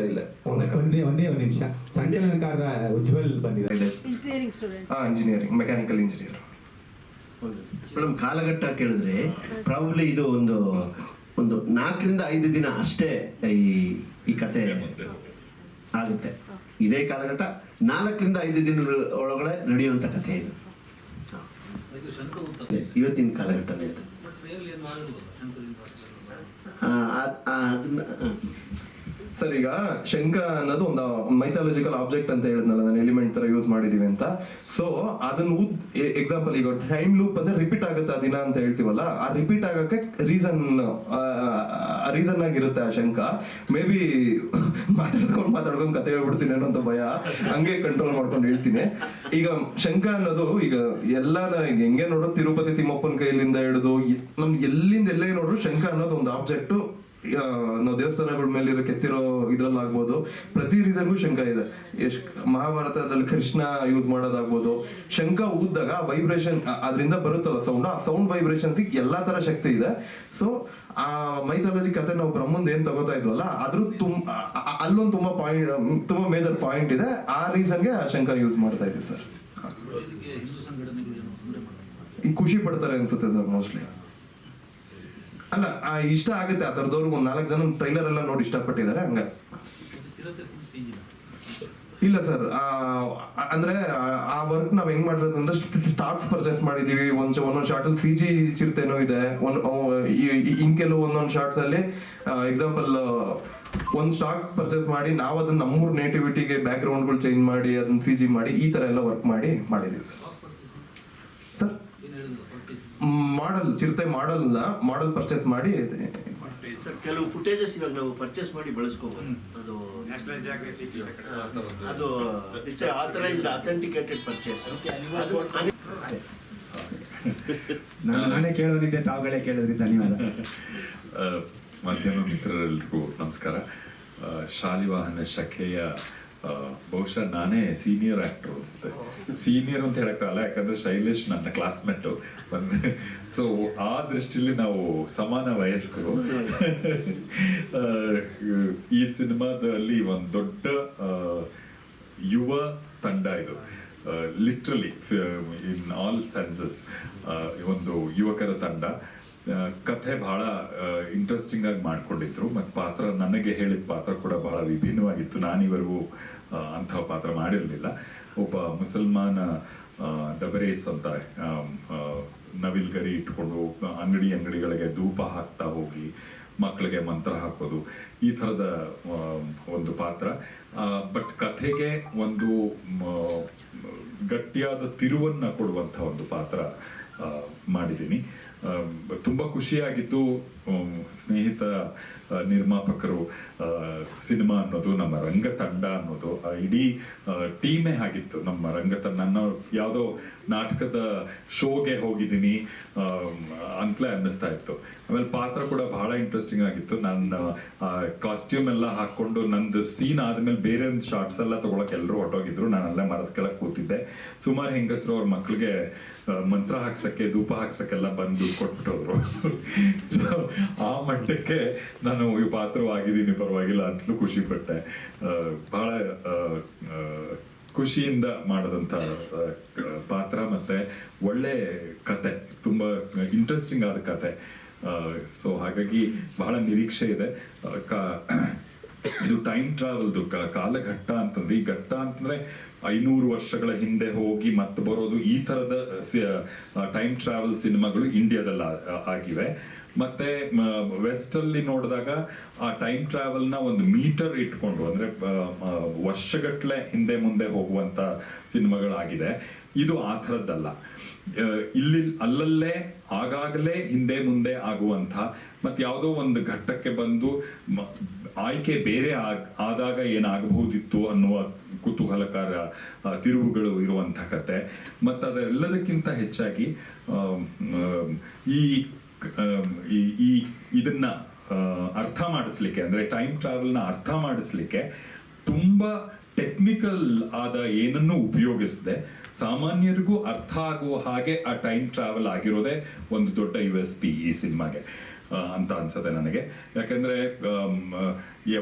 ಒಂದೇ ನಿಮಿಷ. ಸಂಕಲನಕಾರ ಉಜ್ವಲ್ ಬಂದಿದ್ದಾರೆ, engineering student, engineering mechanical engineer. Madam ಕಾಲಘಟ್ಟ ಕೇಳಿದ್ರೆ ಪ್ರಾಬಬ್ಲಿ ಇದು ಒಂದು 4ರಿಂದ 5 ದಿನ ಅಷ್ಟೇ ಈ ಕತೆ ಆಗುತ್ತೆ. ಇದೇ ಕಾಲಘಟ್ಟ 4ರಿಂದ 5 ದಿನಗಳ ಒಳಗಡೆ ನಡೆಯುವಂತ ಕಥೆ ಇದು. ಇವತ್ತಿನ ಕಾಲಘಟ್ಟನೇ ಇದು. ಸರ್ ಈಗ ಶಂಖ ಅನ್ನೋದು ಒಂದು ಮೈಥಾಲಜಿಕಲ್ ಆಬ್ಜೆಕ್ಟ್ ಅಂತ ಹೇಳಿದ್ನಲ್ಲ ನಾನು, ಎಲಿಮೆಂಟ್ ತರ ಯೂಸ್ ಮಾಡಿದೀವಿ ಅಂತ. ಸೊ ಅದನ್ನ ಎಕ್ಸಾಂಪಲ್ ಈಗ ಟೈಮ್ ಲೂಪ್ ಅಂದ್ರೆ ರಿಪೀಟ್ ಆಗುತ್ತೆ ಆ ದಿನ ಅಂತ ಹೇಳ್ತೀವಲ್ಲ, ಆ ರಿಪೀಟ್ ಆಗಕ್ಕೆ ರೀಸನ್ ಆಗಿರುತ್ತೆ ಆ ಶಂಖ. ಮೇ ಬಿ ಮಾತಾಡ್ಕೊಂಡು ಕತೆ ಹೇಳ್ಬಿಡ್ತೀನಿ ಅನ್ನೋ ಅಂತ ಭಯ, ಹಂಗೆ ಕಂಟ್ರೋಲ್ ಮಾಡ್ಕೊಂಡು ಹೇಳ್ತೀನಿ. ಈಗ ಶಂಖ ಅನ್ನೋದು ಈಗ ಎಲ್ಲದ ಹೆಂಗೆ ನೋಡೋ ತಿರುಪತಿ ತಿಮ್ಮಪ್ಪನ ಕೈಲಿಂದ ಹಿಡಿದು ನಮ್ಗೆ ಎಲ್ಲಿಂದ ಎಲ್ಲೇ ನೋಡ್ರು ಶಂಖ ಅನ್ನೋದು ಒಂದು ಆಬ್ಜೆಕ್ಟ್. ನಾವು ದೇವಸ್ಥಾನಗಳ ಮೇಲೆ ಇರೋ ಕೆತ್ತಿರೋ ಇದ್ರಲ್ಲಾಗ್ಬೋದು, ಪ್ರತಿ ರೀಸನ್ಗೂ ಶಂಖ ಇದೆ. ಮಹಾಭಾರತದಲ್ಲಿ ಕೃಷ್ಣ ಯೂಸ್ ಮಾಡೋದಾಗ್ಬೋದು. ಶಂಖ ಊದ್ದಾಗ ವೈಬ್ರೇಷನ್ ಅದರಿಂದ ಬರುತ್ತಲ್ಲ ಸೌಂಡ್, ಆ ಸೌಂಡ್ ವೈಬ್ರೇಷನ್ಸ್ ಎಲ್ಲಾ ತರ ಶಕ್ತಿ ಇದೆ. ಸೊ ಆ ಮೈಥಾಲಜಿ ಕತೆ ನಾವು ಬ್ರಹ್ಮಂದ್ ಏನ್ ತಗೋತಾ ಇದ್ವಲ್ಲ ಅದ್ರ ಅಲ್ಲೊಂದು ತುಂಬಾ ಮೇಜರ್ ಪಾಯಿಂಟ್ ಇದೆ. ಆ ರೀಸನ್ಗೆ ಆ ಶಂಖ ಯೂಸ್ ಮಾಡ್ತಾ ಇದ್ದೀವಿ ಸರ್. ಖುಷಿ ಪಡ್ತಾರೆ ಅನ್ಸುತ್ತೆ ಸರ್ ಮೋಸ್ಟ್ಲಿ. ಅಲ್ಲ ಇಷ್ಟ ಆಗುತ್ತೆ ಆ ಥರದವ್ರಿಗೆ ಒಂದು 4 ಜನ ಟ್ರೈಲರ್ ಎಲ್ಲ ನೋಡಿ ಇಷ್ಟಪಟ್ಟಿದ್ದಾರೆ ಹಂಗ. ಇಲ್ಲ ಸರ್, ಅಂದ್ರೆ ಆ ವರ್ಕ್ ನಾವ್ ಹೆಂಗ್ ಮಾಡಿರೋದಂದ್ರೆ ಸ್ಟಾಕ್ಸ್ ಪರ್ಚೇಸ್ ಮಾಡಿದೀವಿ. ಒಂದೊಂದು ಶಾರ್ಟ್ ಅಲ್ಲಿ CG ಚಿರತೆನೋ ಇದೆ, ಕೆಲವು ಒಂದೊಂದು ಶಾರ್ಟ್ಸ್ ಅಲ್ಲಿ ಎಕ್ಸಾಂಪಲ್ ಒಂದ್ ಸ್ಟಾಕ್ ಪರ್ಚೇಸ್ ಮಾಡಿ ನಾವು ಅದನ್ನ ನಮ್ಮೂರ್ ನೇಟಿವಿಟಿಗೆ ಬ್ಯಾಕ್ ಗ್ರೌಂಡ್ಗಳು ಚೇಂಜ್ ಮಾಡಿ ಅದನ್ನ CG ಮಾಡಿ ಈ ತರ ಎಲ್ಲ ವರ್ಕ್ ಮಾಡಿದೀವಿ ಸರ್. ಚಿರತೆ ಮಾಡಲ್ ಪರ್ಚೇಸ್ ಮಾಡಿ ಸರ್ ಕೆಲವು ಫುಟೇಜಸ್ ಇವಾಗ ನಾವು ಪರ್ಚೇಸ್ ಮಾಡಿ ಬಳಸ್ಕೋಬಹುದು. ಅದು ಇಟ್ಸ್ ಆಥರೈಸ್ಡ್ ಅಥೆಂಟಿಕೇಟೆಡ್ ಪರ್ಚೇಸ್. ನಾನೇ ಕೇಳೋದಿದ್ದೆ, ತಾವುಗಳೇ ಕೇಳಿದ್ರಿ, ಧನ್ಯವಾದ. ಮಾಧ್ಯಮ ಮಿತ್ರರೆಲ್ಲರಿಗೂ ನಮಸ್ಕಾರ. ಶಾಲಿವಾಹನ ಶಖೆಯ ಬಹುಶಃ ನಾನೇ ಸೀನಿಯರ್ ಆಕ್ಟರ್ ಅನ್ಸುತ್ತೆ. ಸೀನಿಯರ್ ಅಂತ ಹೇಳಕ್ಕಾಗಲ್ಲ, ಯಾಕಂದ್ರೆ ಶೈಲೇಶ್ ನನ್ನ ಕ್ಲಾಸ್ಮೇಟು. ಸೊ ಆ ದೃಷ್ಟಿಯಲ್ಲಿ ನಾವು ಸಮಾನ ವಯಸ್ಕರು. ಈ ಸಿನಿಮಾದಲ್ಲಿ ಒಂದು ದೊಡ್ಡ ಯುವ ತಂಡ ಇದು, ಲಿಟ್ರಲಿ ಇನ್ ಆಲ್ ಸೆನ್ಸಸ್ ಒಂದು ಯುವಕರ ತಂಡ. ಕಥೆ ಬಹಳ ಇಂಟ್ರೆಸ್ಟಿಂಗ್ ಆಗಿ ಮಾಡ್ಕೊಂಡಿದ್ರು ಮತ್ತು ಪಾತ್ರ, ನನಗೆ ಹೇಳಿದ ಪಾತ್ರ ಕೂಡ ಬಹಳ ವಿಭಿನ್ನವಾಗಿತ್ತು. ನಾನಿವರೆಗೂ ಅಂತಹ ಪಾತ್ರ ಮಾಡಿರಲಿಲ್ಲ. ಒಬ್ಬ ಮುಸಲ್ಮಾನ ದಬರೇಸ್ ಅಂತಾರೆ, ನವಿಲ್ಗರಿ ಇಟ್ಕೊಂಡು ಅಂಗಡಿಗಳಿಗೆ ಧೂಪ ಹಾಕ್ತಾ ಹೋಗಿ ಮಕ್ಕಳಿಗೆ ಮಂತ್ರ ಹಾಕೋದು, ಈ ಥರದ ಒಂದು ಪಾತ್ರ. ಬಟ್ ಕಥೆಗೆ ಒಂದು ಗಟ್ಟಿಯಾದ ತಿರುವನ್ನು ಕೊಡುವಂಥ ಒಂದು ಪಾತ್ರ ಮಾಡಿದ್ದೀನಿ. ತುಂಬ ಖುಷಿಯಾಗಿದ್ದು, ಸ್ನೇಹಿತ ನಿರ್ಮಾಪಕರು, ಸಿನಿಮಾ ಅನ್ನೋದು, ನಮ್ಮ ರಂಗತಂಡ ಅನ್ನೋದು, ಇಡೀ ಟೀಮೇ ಆಗಿತ್ತು. ನಮ್ಮ ರಂಗತಂಡ, ನನ್ನ ಯಾವುದೋ ನಾಟಕದ ಶೋಗೆ ಹೋಗಿದ್ದೀನಿ ಅಂತಲೇ ಅನ್ನಿಸ್ತಾ ಇತ್ತು. ಆಮೇಲೆ ಪಾತ್ರ ಕೂಡ ಬಹಳ ಇಂಟ್ರೆಸ್ಟಿಂಗ್ ಆಗಿತ್ತು. ನನ್ನ ಕಾಸ್ಟ್ಯೂಮ್ ಎಲ್ಲ ಹಾಕ್ಕೊಂಡು ನಂದು ಸೀನ್ ಆದಮೇಲೆ ಬೇರೆ ಒಂದು ಶಾರ್ಟ್ಸ್ ಎಲ್ಲ ತೊಗೊಳಕ್ಕೆ ಎಲ್ಲರೂ ಹೊಟ್ಟೋಗಿದ್ರು. ನಾನಲ್ಲೇ ಮರದ ಕೆಳಗೆ ಕೂತಿದ್ದೆ. ಸುಮಾರು ಹೆಂಗಸರು ಅವ್ರ ಮಕ್ಕಳಿಗೆ ಮಂತ್ರ ಹಾಕ್ಸಕ್ಕೆ, ಧೂಪ ಹಾಕ್ಸಕ್ಕೆಲ್ಲ ಬಂದು ಕೊಟ್ಬಿಟ್ಟೋದ್ರು. ಸೊ ಆ ಮಟ್ಟಕ್ಕೆ ನಾನು ಈ ಪಾತ್ರವಾಗಿದ್ದೀನಿ, ಪರವಾಗಿಲ್ಲ ಅಂತಲೂ ಖುಷಿ ಪಟ್ಟೆ. ಬಹಳ ಖುಷಿಯಿಂದ ಮಾಡಿದಂಥ ಪಾತ್ರ, ಮತ್ತೆ ಒಳ್ಳೆ ಕತೆ, ತುಂಬ ಇಂಟ್ರೆಸ್ಟಿಂಗ್ ಆದ ಕತೆ. ಸೊ ಹಾಗಾಗಿ ಬಹಳ ನಿರೀಕ್ಷೆ ಇದೆ. ಇದು ಟೈಮ್ ಟ್ರಾವೆಲ್ದು ಕಾಲಘಟ್ಟ ಅಂತಂದ್ರೆ, ಈ ಘಟ್ಟ ಅಂತಂದ್ರೆ 500 ವರ್ಷಗಳ ಹಿಂದೆ ಹೋಗಿ ಮತ್ತೆ ಬರೋದು, ಈ ಥರದ ಟೈಮ್ ಟ್ರಾವೆಲ್ ಸಿನಿಮಾಗಳು ಇಂಡಿಯಾದಲ್ಲಿ ಆಗಿವೆ. ಮತ್ತೆ ವೆಸ್ಟ್ ಅಲ್ಲಿ ನೋಡಿದಾಗ ಆ ಟೈಮ್ ಟ್ರಾವೆಲ್ನ ಒಂದು ಮೀಟರ್ ಇಟ್ಕೊಂಡು, ಅಂದ್ರೆ ವರ್ಷಗಟ್ಟಲೆ ಹಿಂದೆ ಮುಂದೆ ಹೋಗುವಂತ ಸಿನಿಮಾಗಳಾಗಿದೆ. ಇದು ಆ ಥರದ್ದಲ್ಲ. ಅಲ್ಲಲ್ಲೇ ಆಗಾಗಲೇ ಹಿಂದೆ ಮುಂದೆ ಆಗುವಂಥ, ಮತ್ತೆ ಯಾವುದೋ ಒಂದು ಘಟ್ಟಕ್ಕೆ ಬಂದು ಆಯ್ಕೆ ಬೇರೆ ಆದಾಗ ಏನಾಗಬಹುದಿತ್ತು ಅನ್ನುವ ಕುತೂಹಲಕಾರ ತಿರುವುಗಳು ಇರುವಂಥ ಕತೆ. ಮತ್ತು ಅದೆಲ್ಲದಕ್ಕಿಂತ ಹೆಚ್ಚಾಗಿ ಇದನ್ನ ಅರ್ಥ ಮಾಡಿಸ್ಲಿಕ್ಕೆ, ಅಂದ್ರೆ ಟೈಮ್ ಟ್ರಾವೆಲ್ನ ಅರ್ಥ ಮಾಡಿಸ್ಲಿಕ್ಕೆ ತುಂಬಾ ಟೆಕ್ನಿಕಲ್ ಆದ ಏನನ್ನು ಉಪಯೋಗಿಸದೆ ಸಾಮಾನ್ಯರಿಗೂ ಅರ್ಥ ಆಗುವ ಹಾಗೆ ಆ ಟೈಮ್ ಟ್ರಾವೆಲ್ ಆಗಿರೋದೇ ಒಂದು ದೊಡ್ಡ USP ಈ ಸಿನಿಮಾಗೆ ಅಂತ ಅನ್ಸತ್ತೆ ನನಗೆ. ಯಾಕಂದ್ರೆ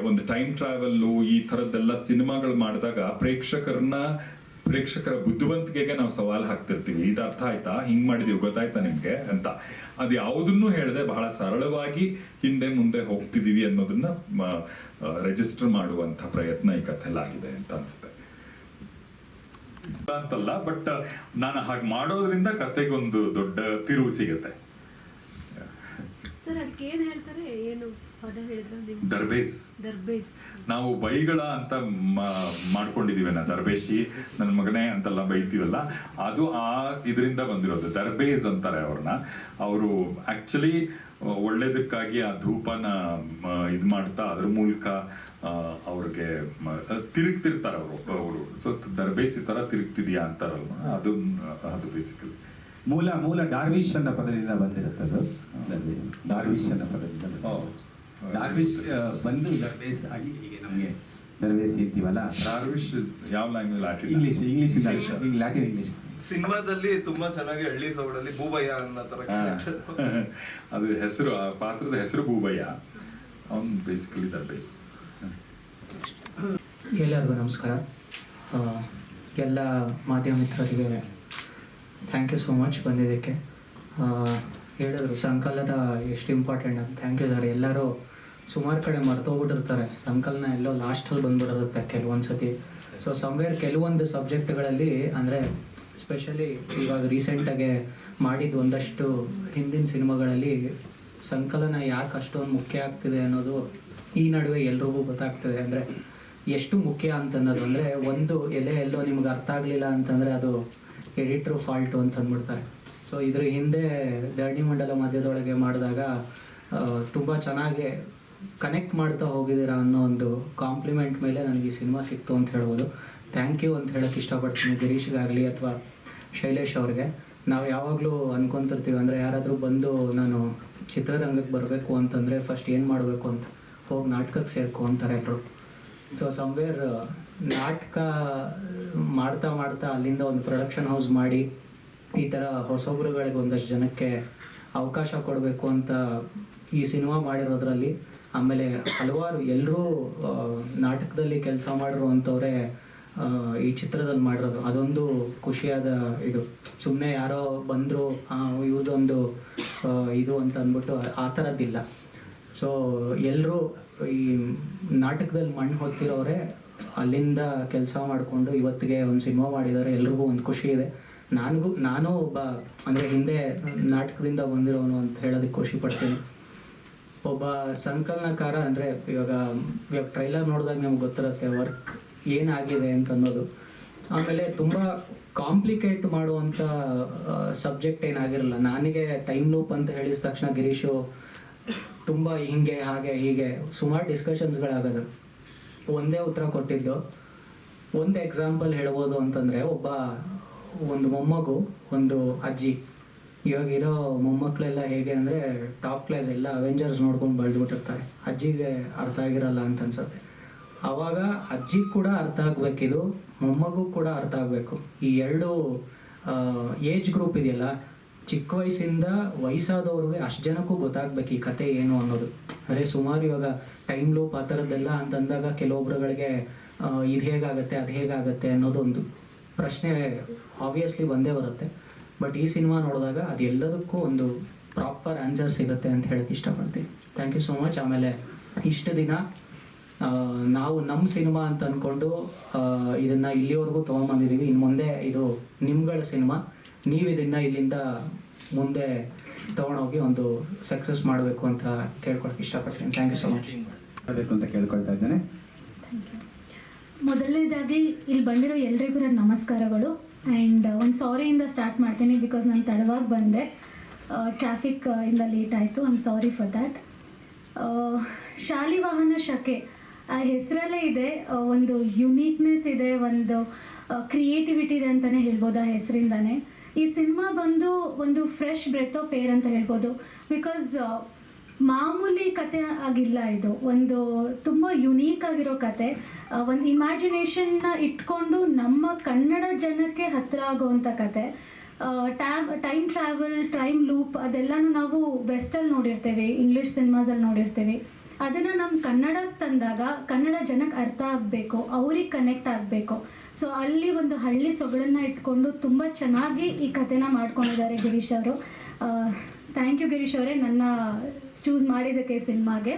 ಒಂದು ಟೈಮ್ ಟ್ರಾವೆಲ್ಲು ಈ ಥರದ್ದೆಲ್ಲ ಸಿನಿಮಾಗಳು ಮಾಡಿದಾಗ ಪ್ರೇಕ್ಷಕರ ಬುದ್ಧಿವಂತಿಕೆಗೆ ನಾವು ಸವಾಲು ಹಾಕ್ತಿರ್ತೀವಿ. ಇದು ಅರ್ಥ ಆಯ್ತಾ, ಹಿಂಗ್ ಮಾಡಿದೀವಿ, ಗೊತ್ತಾಯ್ತಾ ನಿಮ್ಗೆ ಅಂತ. ಅದು ಯಾವುದನ್ನು ಹೇಳದೆ ಬಹಳ ಸರಳವಾಗಿ ಹಿಂದೆ ಮುಂದೆ ಹೋಗ್ತಿದೀವಿ ಅನ್ನೋದನ್ನ ರಿಜಿಸ್ಟರ್ ಮಾಡುವಂತ ಪ್ರಯತ್ನ ಈ ಕಥೆಲಾಗಿದೆ ಅಂತ ಅನ್ಸುತ್ತೆ. ಅಂತಲ್ಲ, ಬಟ್ ನಾನು ಹಾಗೆ ಮಾಡೋದ್ರಿಂದ ಕಥೆಗೊಂದು ದೊಡ್ಡ ತಿರುವು ಸಿಗುತ್ತೆ. ಸರ್ ಅದಕ್ಕೆ ಏನ್ ಹೇಳ್ತಾರೆ, ಏನು ಪದ ಹೇಳಿದ್ರು ನೀವು? ದರ್ಬೇಸ್. ನಾವು ಬೈಗಳ ಅಂತ ಮಾಡ್ಕೊಂಡಿದೀವಿ, ದರ್ಬೇಶಿ ನನ್ನ ಮಗನೇ ಅಂತೆಲ್ಲ ಬೈತೀವಲ್ಲ, ಅದು ಇದರಿಂದ ಬಂದಿರೋದು. ದರ್ಬೇಸ್ ಅಂತಾರೆ ಅವ್ರನ್ನ. ಅವರು ಆಕ್ಚುಲಿ ಒಳ್ಳೇದಕ್ಕಾಗಿ ಆ ಧೂಪನ ಇದು ಮಾಡ್ತಾ ಅದ್ರ ಮೂಲಕ ಅವ್ರಿಗೆ ತಿರುಗ್ತಿರ್ತಾರೆ ಅವರು. ಸೊ ದರ್ಬೇಸಿ ತರ ತಿರುಗ್ತಿದ್ಯಾ ಅಂತಾರಲ್ವ, ಅದು ಬೇಸಿಕಲಿ ಮೂಲ ಡಾರ್ವಿಶ್ ಅನ್ನೋ ಪದದಿಂದ ಬಂದಿರುತ್ತದು. ಡಾರ್ವಿಶ್ ಅನ್ನೋ ಪದದಿಂದ ಡಾರ್ವಿಶ್ ಬಂದು ದರ್ಬೇಸ್ ಆಗಿ ಹೀಗೆ ನಮಗೆ ದರ್ಬೇಸ್ ಇರ್ತೀವಲ್ಲ. ಡಾರ್ವಿಶ್ ಯಾವ ಲ್ಯಾಂಗ್ವೇಜ್? English Latin English. ಸಿನಿಮಾದಲ್ಲಿ ತುಂಬಾ ಚೆನ್ನಾಗಿ ಹಳ್ಳಿ ಸೊಗಡಲ್ಲಿ ಬೂಬಯ್ಯ ಅನ್ನೋ ತರ ಅದು ಹೆಸರು, ಆ ಪಾತ್ರದ ಹೆಸರು ಬೂಬಯ್ಯ. ಅವನು ಬೇಸಿಕಲಿ ದರ್ಬೇಸ್. ಎಲ್ಲರಿಗೂ ನಮಸ್ಕಾರ. ಎಲ್ಲ ಮಾಧ್ಯಮ ಮಿತ್ರರಿಗೆ ಥ್ಯಾಂಕ್ ಯು ಸೋ ಮಚ್ ಬಂದಿದ್ದಕ್ಕೆ. ಹೇಳಿದ್ರು ಸಂಕಲನ ಎಷ್ಟು ಇಂಪಾರ್ಟೆಂಟ್ ಅಂತ. Thank you sir. ಎಲ್ಲರೂ ಸುಮಾರು ಕಡೆ ಮರ್ತೋಗ್ಬಿಟ್ಟಿರ್ತಾರೆ, ಸಂಕಲನ ಎಲ್ಲೋ ಲಾಸ್ಟಲ್ಲಿ ಬಂದ್ಬಿಟ್ಟಿರುತ್ತೆ ಕೆಲವೊಂದು ಸತಿ. ಸೊ ಸಮ್ವೇರ್ ಕೆಲವೊಂದು ಸಬ್ಜೆಕ್ಟ್ಗಳಲ್ಲಿ ಅಂದರೆ ಸ್ಪೆಷಲಿ ಇವಾಗ ರೀಸೆಂಟಾಗೆ ಮಾಡಿದ ಒಂದಷ್ಟು ಹಿಂದಿನ ಸಿನಿಮಾಗಳಲ್ಲಿ ಸಂಕಲನ ಯಾಕೆ ಅಷ್ಟೊಂದು ಮುಖ್ಯ ಆಗ್ತಿದೆ ಅನ್ನೋದು ಈ ನಡುವೆ ಎಲ್ರಿಗೂ ಗೊತ್ತಾಗ್ತದೆ. ಅಂದರೆ ಎಷ್ಟು ಮುಖ್ಯ ಅಂತನ್ನೋದು, ಅಂದರೆ ಒಂದು ಎಲ್ಲೋ ನಿಮ್ಗೆ ಅರ್ಥ ಆಗಲಿಲ್ಲ ಅಂತಂದರೆ ಅದು ಎಡಿಟ್ರು ಫಾಲ್ಟು ಅಂತ ಅಂದ್ಬಿಡ್ತಾರೆ. ಸೊ ಇದ್ರ ಹಿಂದೆ ಧರಣಿ ಮಂಡಲ ಮಧ್ಯದೊಳಗೆ ಮಾಡಿದಾಗ ತುಂಬ ಚೆನ್ನಾಗಿ ಕನೆಕ್ಟ್ ಮಾಡ್ತಾ ಹೋಗಿದ್ದೀರಾ ಅನ್ನೋ ಒಂದು ಕಾಂಪ್ಲಿಮೆಂಟ್ ಮೇಲೆ ನನಗೆ ಈ ಸಿನಿಮಾ ಸಿಕ್ತು ಅಂತ ಹೇಳ್ಬೋದು. ಥ್ಯಾಂಕ್ ಯು ಅಂತ ಹೇಳೋಕ್ಕೆ ಇಷ್ಟಪಡ್ತೀನಿ ಗಿರೀಶ್ಗಾಗಲಿ ಅಥವಾ ಶೈಲೇಶ್ ಅವ್ರಿಗೆ. ನಾವು ಯಾವಾಗಲೂ ಅನ್ಕೊತಿರ್ತೀವಿ, ಅಂದರೆ ಯಾರಾದರೂ ಬಂದು ನಾನು ಚಿತ್ರರಂಗಕ್ಕೆ ಬರಬೇಕು ಅಂತಂದರೆ ಫಸ್ಟ್ ಏನು ಮಾಡಬೇಕು ಅಂತ, ಹೋಗಿ ನಾಟಕಕ್ಕೆ ಸೇರ್ಕೊ ಅಂತಾರೆ ಎಲ್ಲರೂ. ಸೊ ಸಮ್ವೇರ್ ನಾಟಕ ಮಾಡ್ತಾ ಮಾಡ್ತಾ ಅಲ್ಲಿಂದ ಒಂದು ಪ್ರೊಡಕ್ಷನ್ ಹೌಸ್ ಮಾಡಿ ಈ ಥರ ಹೊಸಬ್ರುಗಳಿಗೆ ಒಂದಷ್ಟು ಜನಕ್ಕೆ ಅವಕಾಶ ಕೊಡಬೇಕು ಅಂತ ಈ ಸಿನಿಮಾ ಮಾಡಿರೋದ್ರಲ್ಲಿ, ಆಮೇಲೆ ಹಲವಾರು ಎಲ್ಲರೂ ನಾಟಕದಲ್ಲಿ ಕೆಲಸ ಮಾಡಿರುವಂಥವ್ರೆ ಈ ಚಿತ್ರದಲ್ಲಿ ಮಾಡಿರೋದು, ಅದೊಂದು ಖುಷಿಯಾದ ಇದು. ಸುಮ್ಮನೆ ಯಾರೋ ಬಂದರು ಇವ್ರದೊಂದು ಇದು ಅಂತ ಅಂದ್ಬಿಟ್ಟು ಆ ಥರದ್ದಿಲ್ಲ. ಸೊ ಎಲ್ಲರೂ ಈ ನಾಟಕದಲ್ಲಿ ಮಣ್ಣು ಹೊತ್ತಿರೋರೆ ಅಲ್ಲಿಂದ ಕೆಲಸ ಮಾಡಿಕೊಂಡು ಇವತ್ತಿಗೆ ಒಂದು ಸಿನಿಮಾ ಮಾಡಿದ್ದಾರೆ. ಎಲ್ರಿಗೂ ಒಂದು ಖುಷಿ ಇದೆ. ನಾನು ಒಬ್ಬ ಅಂದರೆ ಹಿಂದೆ ನಾಟಕದಿಂದ ಬಂದಿರೋನು ಅಂತ ಹೇಳೋದಕ್ಕೆ ಖುಷಿ ಪಡ್ತೀನಿ. ಒಬ್ಬ ಸಂಕಲನಕಾರ ಅಂದರೆ ಇವಾಗ ಟ್ರೈಲರ್ ನೋಡಿದಾಗ ನಮ್ಗೆ ಗೊತ್ತಿರುತ್ತೆ ವರ್ಕ್ ಏನಾಗಿದೆ ಅಂತ ಅನ್ನೋದು. ಆಮೇಲೆ ತುಂಬ ಕಾಂಪ್ಲಿಕೇಟ್ ಮಾಡುವಂಥ ಸಬ್ಜೆಕ್ಟ್ ಏನಾಗಿರಲ್ಲ. ನನಗೆ ಟೈಮ್ ಲೂಪ್ ಅಂತ ಹೇಳಿದ ತಕ್ಷಣ ಗಿರೀಶು ತುಂಬ ಹಿಂಗೆ ಹಾಗೆ ಹೀಗೆ ಸುಮಾರು ಡಿಸ್ಕಷನ್ಸ್ಗಳಾಗೋದು. ಒಂದೇ ಉತ್ತರ ಕೊಟ್ಟಿದ್ದು. ಒಂದು ಎಕ್ಸಾಂಪಲ್ ಹೇಳ್ಬೋದು ಅಂತಂದರೆ, ಒಂದು ಮೊಮ್ಮಗು, ಒಂದು ಅಜ್ಜಿ. ಇವಾಗಿರೋ ಮೊಮ್ಮಕ್ಕಳೆಲ್ಲ ಹೇಗೆ ಅಂದರೆ ಟಾಪ್ ಕ್ಲಾಸ್ ಎಲ್ಲ ಅವೆಂಜರ್ಸ್ ನೋಡ್ಕೊಂಡು ಬೆಳೆದ್ಬಿಟ್ಟಿರ್ತಾರೆ. ಅಜ್ಜಿಗೆ ಅರ್ಥ ಆಗಿರಲ್ಲ ಅಂತ ಅನ್ಸುತ್ತೆ. ಆವಾಗ ಅಜ್ಜಿಗೆ ಕೂಡ ಅರ್ಥ ಆಗಬೇಕಿದು, ಮೊಮ್ಮಗೂ ಕೂಡ ಅರ್ಥ ಆಗಬೇಕು. ಈ ಎರಡು ಏಜ್ ಗ್ರೂಪ್ ಇದೆಯಲ್ಲ, ಚಿಕ್ಕ ವಯಸ್ಸಿಂದ ವಯಸ್ಸಾದವ್ರಿಗೆ ಅಷ್ಟು ಜನಕ್ಕೂ ಗೊತ್ತಾಗ್ಬೇಕು ಈ ಕತೆ ಏನು ಅನ್ನೋದು. ಅಂದರೆ ಸುಮಾರು ಇವಾಗ ಟೈಮ್ ಲೂಪ್ ಆ ಥರದ್ದೆಲ್ಲ ಅಂತಂದಾಗ ಕೆಲವೊಬ್ರುಗಳಿಗೆ ಇದು ಹೇಗಾಗತ್ತೆ ಅದು ಹೇಗಾಗತ್ತೆ ಅನ್ನೋದೊಂದು ಪ್ರಶ್ನೆ ಆಬ್ವಿಯಸ್ಲಿ ಬಂದೇ ಬರುತ್ತೆ. ಬಟ್ ಈ ಸಿನಿಮಾ ನೋಡಿದಾಗ ಅದೆಲ್ಲದಕ್ಕೂ ಒಂದು ಪ್ರಾಪರ್ ಆನ್ಸರ್ ಸಿಗುತ್ತೆ ಅಂತ ಹೇಳಕ್ಕೆ ಇಷ್ಟಪಡ್ತೀನಿ. Thank you so much. ಆಮೇಲೆ ಇಷ್ಟು ದಿನ ನಾವು ನಮ್ಮ ಸಿನಿಮಾ ಅಂತ ಅಂದ್ಕೊಂಡು ಇದನ್ನು ಇಲ್ಲಿವರೆಗೂ ತೊಗೊಂಬಂದಿದ್ದೀವಿ. ಇನ್ನು ಮುಂದೆ ಇದು ನಿಮ್ಗಳ ಸಿನಿಮಾ, ನೀವು ಇದನ್ನು ಇಲ್ಲಿಂದ ಮುಂದೆ ತೊಗೊಂಡೋಗಿ ಒಂದು ಸಕ್ಸಸ್ ಮಾಡಬೇಕು ಅಂತ ಕೇಳ್ಕೊಳಕ್ಕೆ ಇಷ್ಟಪಡ್ತೀನಿ. Thank you so much. ಮಾಡಬೇಕು ಅಂತ ಕೇಳ್ಕೊಳ್ತಾ ಇದ್ದೇನೆ. ಮೊದಲನೇದಾಗಿ ಇಲ್ಲಿ ಬಂದಿರೋ ಎಲ್ರಿಗೂ ನನ್ನ ನಮಸ್ಕಾರಗಳು. ಆ್ಯಂಡ್ ಒಂದು ಸಾರಿಯಿಂದ ಸ್ಟಾರ್ಟ್ ಮಾಡ್ತೀನಿ, ಬಿಕಾಸ್ ನಾನು ತಡವಾಗಿ ಬಂದೆ, ಟ್ರಾಫಿಕ್ ಇಂದ ಲೇಟ್ ಆಯಿತು. I am sorry for that. Shalivahana Shaka ಆ ಹೆಸರಲ್ಲೇ ಇದೆ, ಒಂದು ಯುನೀಕ್ನೆಸ್ ಇದೆ, ಒಂದು ಕ್ರಿಯೇಟಿವಿಟಿ ಇದೆ ಅಂತಲೇ ಹೇಳ್ಬೋದು ಆ ಹೆಸರಿಂದಾನೆ. ಈ ಸಿನಿಮಾ ಬಂದು ಒಂದು ಫ್ರೆಶ್ ಬ್ರೆತ್ ಆಫ್ ಏರ್ ಅಂತ ಹೇಳ್ಬೋದು. ಬಿಕಾಸ್ ಮಾಮೂಲಿ ಕತೆ ಆಗಿಲ್ಲ ಇದು, ಒಂದು ತುಂಬ ಯುನೀಕ್ ಆಗಿರೋ ಕತೆ. ಒಂದು ಇಮ್ಯಾಜಿನೇಷನ್ನ ಇಟ್ಕೊಂಡು ನಮ್ಮ ಕನ್ನಡ ಜನಕ್ಕೆ ಹತ್ತಿರ ಆಗೋವಂಥ ಕತೆ. ಟೈಮ್ ಟ್ರಾವೆಲ್, ಟೈಮ್ ಲೂಪ್ ಅದೆಲ್ಲನೂ ನಾವು ವೆಸ್ಟಲ್ಲಿ ನೋಡಿರ್ತೇವೆ, ಇಂಗ್ಲೀಷ್ ಸಿನಿಮಾಸಲ್ಲಿ ನೋಡಿರ್ತೀವಿ. ಅದನ್ನು ನಮ್ಮ ಕನ್ನಡಕ್ಕೆ ತಂದಾಗ ಕನ್ನಡ ಜನಕ್ಕೆ ಅರ್ಥ ಆಗಬೇಕು, ಅವ್ರಿಗೆ ಕನೆಕ್ಟ್ ಆಗಬೇಕು. ಸೊ ಅಲ್ಲಿ ಒಂದು ಹಳ್ಳಿ ಸೊಗಡನ್ನು ಇಟ್ಕೊಂಡು ತುಂಬ ಚೆನ್ನಾಗಿ ಈ ಕಥೆನ ಮಾಡ್ಕೊಂಡಿದ್ದಾರೆ ಗಿರೀಶ್ ಅವರು. ಥ್ಯಾಂಕ್ ಯು ಗಿರೀಶ್ ಅವರೇ ನನ್ನ ಚೂಸ್ ಮಾಡಿದ್ದಕ್ಕೆ ಸಿನಿಮಾಗೆ.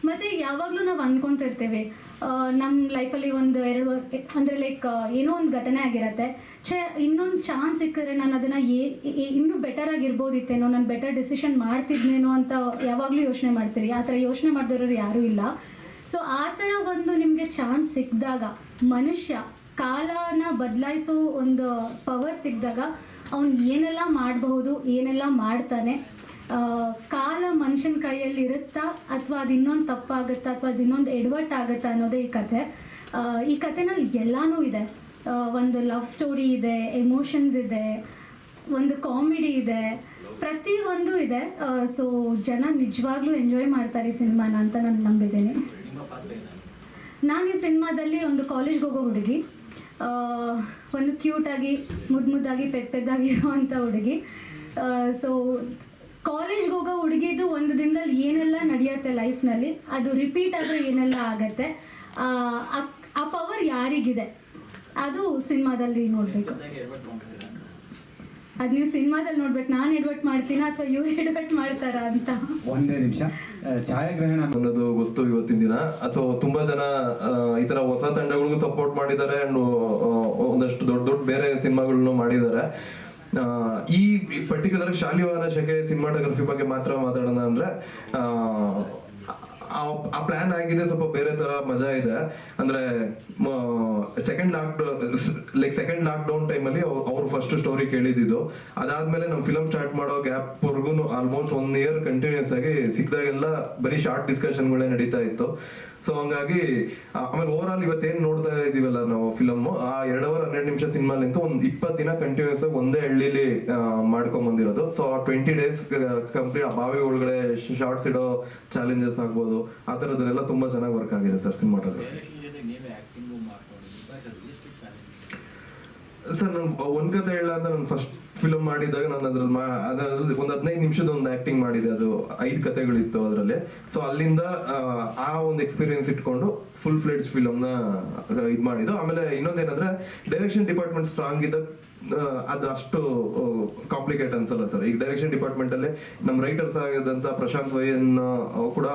ಮತ್ತು ಯಾವಾಗಲೂ ನಾವು ಅಂದ್ಕೊತಿರ್ತೇವೆ ನಮ್ಮ ಲೈಫಲ್ಲಿ ಒಂದು ಅಂದರೆ ಲೈಕ್ ಏನೋ ಒಂದು ಘಟನೆ ಆಗಿರುತ್ತೆ, ಇನ್ನೊಂದು ಚಾನ್ಸ್ ಸಿಕ್ಕಿದ್ರೆ ನಾನು ಅದನ್ನು ಇನ್ನೂ ಬೆಟರ್ ಆಗಿರ್ಬೋದಿತ್ತೇನೋ, ನಾನು ಬೆಟರ್ ಡಿಸಿಷನ್ ಮಾಡ್ತಿದ್ನೇನೋ ಅಂತ ಯಾವಾಗಲೂ ಯೋಚನೆ ಮಾಡ್ತೀರಿ. ಆ ಥರ ಯೋಚನೆ ಮಾಡಿದವರು ಯಾರೂ ಇಲ್ಲ. ಸೊ ಆ ಥರ ಒಂದು ನಿಮಗೆ ಚಾನ್ಸ್ ಸಿಕ್ಕಿದಾಗ, ಮನುಷ್ಯ ಕಾಲನ ಬದಲಾಯಿಸೋ ಒಂದು ಪವರ್ ಸಿಕ್ಕಿದಾಗ ಅವನು ಏನೆಲ್ಲ ಮಾಡಬಹುದು, ಏನೆಲ್ಲ ಮಾಡ್ತಾನೆ, ಕಾಲ ಮನುಷ್ಯನ ಕೈಯಲ್ಲಿ ಇರುತ್ತಾ ಅಥವಾ ಅದು ಇನ್ನೊಂದು ತಪ್ಪಾಗುತ್ತಾ ಅಥವಾ ಅದು ಇನ್ನೊಂದು ಎಡವಟ್ಟಾಗುತ್ತಾ ಅನ್ನೋದೇ ಈ ಕತೆ. ಈ ಕತೆನಲ್ಲಿ ಎಲ್ಲನೂ ಇದೆ. ಒಂದು ಲವ್ ಸ್ಟೋರಿ ಇದೆ, ಎಮೋಷನ್ಸ್ ಇದೆ, ಒಂದು ಕಾಮಿಡಿ ಇದೆ, ಪ್ರತಿಯೊಂದು ಇದೆ. ಸೊ ಜನ ನಿಜವಾಗ್ಲೂ ಎಂಜಾಯ್ ಮಾಡ್ತಾರೆ ಈ ಸಿನಿಮಾನ ಅಂತ ನಾನು ನಂಬಿದ್ದೀನಿ. ನಾನು ಈ ಸಿನಿಮಾದಲ್ಲಿ ಒಂದು ಕಾಲೇಜ್ಗೆ ಹೋಗೋ ಹುಡುಗಿ, ಒಂದು ಕ್ಯೂಟಾಗಿ ಮುದ್ದಾಗಿ ಪೆದ್ದಾಗಿರುವಂಥ ಹುಡುಗಿ. ಸೊ ಕಾಲೇಜ್ಗೆ ಹೋಗೋ ಹುಡುಗಿದು ಒಂದು ದಿನದಲ್ಲಿ ಏನೆಲ್ಲ ನಡೆಯುತ್ತೆ ಲೈಫ್ನಲ್ಲಿ, ಅದು ರಿಪೀಟ್ ಆದರೆ ಏನೆಲ್ಲ ಆಗತ್ತೆ, ಆ ಪವರ್ ಯಾರಿಗಿದೆ ಅದು ಸಿನಿಮಾದಲ್ಲಿ ನೋಡಬೇಕು. ಅದು ನೀವು ಸಿನಿಮಾದಲ್ಲಿ ನೋಡ್ಬೇಕು, ನಾನು ಎಡ್ವರ್ಟ್ ಮಾಡ್ತೀನಾ ಅಥವಾ ಇವ್ರು ಎಡ್ವರ್ಟ್ ಮಾಡ್ತಾರಾ ಅಂತ. ಒಂದೇ ನಿಮಿಷ, ಛಾಯಾಗ್ರಹಣ ಅನ್ನೋದು ಗೊತ್ತು ಇವತ್ತಿನ ದಿನ. ಸೊ ತುಂಬಾ ಜನ ಈ ತರ ಹೊಸ ತಂಡಗಳಿಗೂ ಸಪೋರ್ಟ್ ಮಾಡಿದ್ದಾರೆ ಅಂಡ್ ಒಂದಷ್ಟು ದೊಡ್ಡ ದೊಡ್ಡ ಬೇರೆ ಸಿನಿಮಾಗಳನ್ನು ಮಾಡಿದ್ದಾರೆ. ಈ ಪರ್ಟಿಕ್ಯುಲರ್ ಶಾಲಿವಾಹನ ಶಕೆ ಸಿನಿಮಾಟೋಗ್ರಫಿ ಬಗ್ಗೆ ಮಾತ್ರ ಮಾತಾಡೋಣ ಅಂದ್ರೆ ಆ ಪ್ಲಾನ್ ಆಗಿದೆ ಸ್ವಲ್ಪ ಬೇರೆ ತರ ಮಜಾ ಇದೆ. ಅಂದ್ರೆ ಸೆಕೆಂಡ್ ಲಾಕ್ಡೌನ್ ಟೈಮಲ್ಲಿ ಅವ್ರು ಫಸ್ಟ್ ಸ್ಟೋರಿ ಕೇಳಿದ್ದು. ಅದಾದ್ಮೇಲೆ ನಾವು ಫಿಲಮ್ ಸ್ಟಾರ್ಟ್ ಮಾಡೋ ಗ್ಯಾಪ್ ವರ್ಗು ಆಲ್ಮೋಸ್ಟ್ 1 year ಕಂಟಿನ್ಯೂಸ್ ಆಗಿ ಸಿಕ್ಕಿದಾಗೆಲ್ಲ ಬರೀ ಶಾರ್ಟ್ ಡಿಸ್ಕಷನ್ಗಳೇ ನಡೀತಾ ಇತ್ತು. ಸೊ ಹಂಗಾಗಿ ಆಮೇಲೆ ಓವರ್ ಆಲ್ ಇವತ್ತೇನ್ ನೋಡ್ತಾ ಇದೀವಲ್ಲ ನಾವು ಫಿಲಮ್, ಆ 2 hour 12 ನಿಮಿಷ ಸಿನಿಮಾಲಿಂತ ಒಂದು 20 ದಿನ ಕಂಟಿನ್ಯೂಸ್ ಆಗಿ ಒಂದೇ ಹಳ್ಳಿಲಿ ಮಾಡ್ಕೊಂಡ್ ಬಂದಿರೋದು. ಸೊ 20 days ಕಂಪ್ಲೀಟ್ ಆ ಬಾವಿ ಒಳಗಡೆ ಶಾರ್ಟ್ಸ್ ಇಡೋ ಚಾಲೆಂಜಸ್ ಆಗ್ಬೋದು, ಆ ತರದನ್ನೆಲ್ಲ ತುಂಬಾ ಚೆನ್ನಾಗಿ ವರ್ಕ್ ಆಗಿದೆ ಸರ್ ಸಿನಿಮಾಟೋಗ್ರಫಿ. ಸರ್ ನಾನು ಒಂದ್ ಕತೆ ಹೇಳ ಅಂತ ನಾನು ಫಸ್ಟ್ ಫಿಲಮ್ ಮಾಡಿದಾಗ ನಾನು ಅದ್ರಲ್ಲಿ ಒಂದು 15 ನಿಮಿಷದ ಒಂದು ಆಕ್ಟಿಂಗ್ ಮಾಡಿದೆ. ಅದು 5 ಕತೆಗಳಿತ್ತು ಅದರಲ್ಲಿ. ಸೊ ಅಲ್ಲಿಂದ ಆ ಒಂದು ಎಕ್ಸ್ಪೀರಿಯನ್ಸ್ ಇಟ್ಕೊಂಡು ಫುಲ್ ಫ್ಲೆಡ್ಜ್ ಫಿಲಮ್ ನ ಇದ್ ಮಾಡಿದ್ದು. ಆಮೇಲೆ ಇನ್ನೊಂದೇನಂದ್ರೆ ಡೈರೆಕ್ಷನ್ ಡಿಪಾರ್ಟ್ಮೆಂಟ್ ಸ್ಟ್ರಾಂಗ್ ಇದ್ದ ಅದು ಅಷ್ಟು ಕಾಂಪ್ಲಿಕೇಟ್ ಅನ್ಸಲ್ಲ ಸರ್. ಈಗ ಡೈರೆಕ್ಷನ್ ಡಿಪಾರ್ಟ್ಮೆಂಟ್ ಅಲ್ಲಿ ನಮ್ ರೈಟರ್ಸ್ ಆಗಿದಂತ ಪ್ರಶಾಂತ್ ವೈಯನ್ ಕೂಡ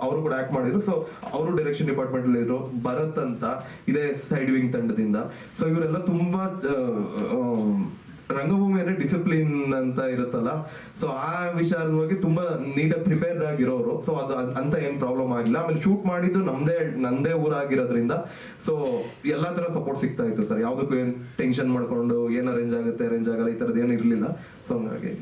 ಅವರು ಕೂಡ ಆಕ್ಟ್ ಮಾಡಿದ್ರು. ಸೊ ಅವರು ಡೈರೆಕ್ಷನ್ ಡಿಪಾರ್ಟ್ಮೆಂಟ್ ಅಲ್ಲಿ ಇದ್ರು. ಭರತ್ ಅಂತ ಇದೇ ಸೈಡ್ ವಿಂಗ್ ತಂಡದಿಂದ. ಸೊ ಇವರೆಲ್ಲ ತುಂಬಾ ರಂಗಭೂಮಿ ಅಂದ್ರೆ ಡಿಸಿಪ್ಲಿನ್ ಅಂತ ಇರುತ್ತಲ್ಲ, ಸೊ ಆ ವಿಚಾರವಾಗಿ ತುಂಬಾ ನೀಟಾಗಿ ಪ್ರಿಪೇರ್ಡ್ ಆಗಿರೋರು. ಸೊ ಅದು ಅಂತ ಏನ್ ಪ್ರಾಬ್ಲಮ್ ಆಗಿಲ್ಲ. ಆಮೇಲೆ ಶೂಟ್ ಮಾಡಿದ್ದು ನಂದೇ ಊರಾಗಿರೋದ್ರಿಂದ ಸೊ ಎಲ್ಲಾ ತರ ಸಪೋರ್ಟ್ ಸಿಗ್ತಾ ಇತ್ತು ಸರ್. ಯಾವ್ದಕ್ಕೂ ಏನ್ ಟೆನ್ಷನ್ ಮಾಡ್ಕೊಂಡು ಏನ್ ಅರೇಂಜ್ ಆಗುತ್ತೆ ಅರೇಂಜ್ ಆಗಲ್ಲ ಈ ತರದ್ ಏನು ಇರ್ಲಿಲ್ಲ. ಸೊ ಹಂಗಾಗಿ